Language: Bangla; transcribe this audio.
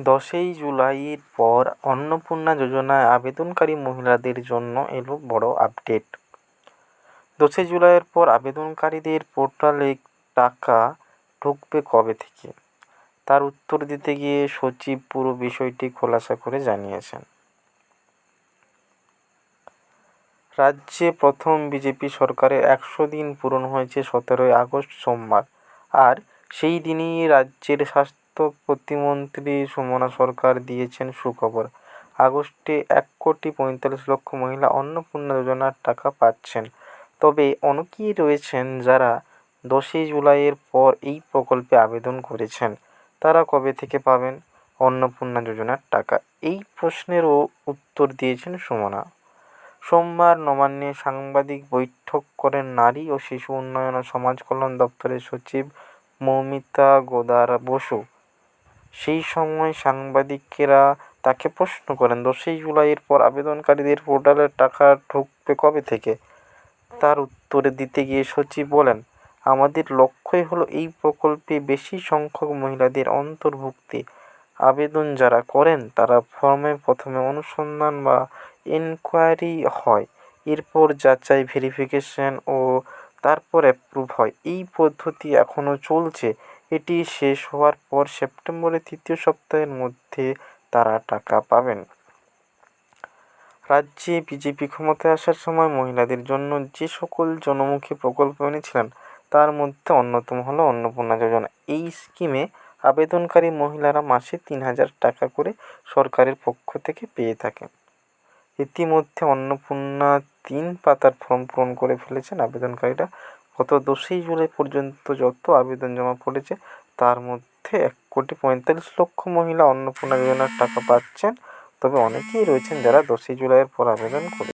10ই জুলাইয়ের পর অন্নপূর্ণা যোজনায় আবেদনকারী মহিলাদের জন্য এলো বড় আপডেট। 10ই জুলাইয়ের পর আবেদনকারীদের পোর্টালে টাকা ঢুকবে কবে থেকে, তার উত্তর দিতে গিয়ে সচিব পুরো বিষয়টি খোলাসা করে জানিয়েছেন। রাজ্যে প্রথম বিজেপি সরকারের 100 দিন পূরণ হয়েছে 17ই আগস্ট সোমবার। আর সেই দিনই রাজ্যের স্বাস্থ্য প্রতিমন্ত্রী সুমনা সরকার দিয়েছেন সুখবর। আগস্টে 1,45,00,000 মহিলা অন্নপূর্ণা যোজনার টাকা পাচ্ছেন। তবে অনেকেই রয়েছেন যারা 10ই জুলাইয়ের পর এই প্রকল্পে আবেদন করেছেন। তারা কবে থেকে পাবেন অন্নপূর্ণা যোজনার টাকা, এই প্রশ্নেরও উত্তর দিয়েছেন সুমনা। সোমবার নবান্নে সাংবাদিক বৈঠক করেন নারী ও শিশু উন্নয়ন ও সমাজ কল্যাণ দপ্তরের সচিব মৌমিতা গোদার বসু। সেই সময় সাংবাদিকেরা তাকে প্রশ্ন করেন, 10ই জুলাইয়ের পর আবেদনকারীদের পোর্টালে টাকা ঢুকবে কবে থেকে। তার উত্তরে দিতে গিয়ে সচিব বলেন, আমাদের লক্ষ্যই হলো এই প্রকল্পে বেশি সংখ্যক মহিলাদের অন্তর্ভুক্তি। আবেদন যারা করেন তারা ফর্মে প্রথমে অনুসন্ধান বা এনকোয়ারি হয়, এরপর যাচাই ভেরিফিকেশন ও তারপর অ্যাপ্রুভ হয়। এই পদ্ধতি এখনও চলছে। এটি শেষ হওয়ার পর সেপ্টেম্বরের 3য় সপ্তাহের মধ্যে তারা টাকা পাবেন। রাজ্যে বিজেপি ক্ষমতায় আসার সময় মহিলাদের জন্য যে সকল জনমুখী প্রকল্প এনেছিলেন তার মধ্যে অন্যতম হলো অন্নপূর্ণা যোজনা। এই স্কিমে আবেদনকারী মহিলারা মাসে 3,000 টাকা করে সরকারের পক্ষ থেকে পেয়ে থাকেন। ইতিমধ্যে অন্নপূর্ণা 3 পাতার ফর্ম পূরণ করে ফেলেছেন আবেদনকারীরা। গত 10ই জুলাই পর্যন্ত যত আবেদন জমা পড়েছে তার মধ্যে 1,45,00,000 মহিলা অন্নপূর্ণা যোজনার টাকা পাচ্ছেন। তবে অনেকেই রয়েছেন যারা 10ই জুলাইয়ের পর আবেদন করে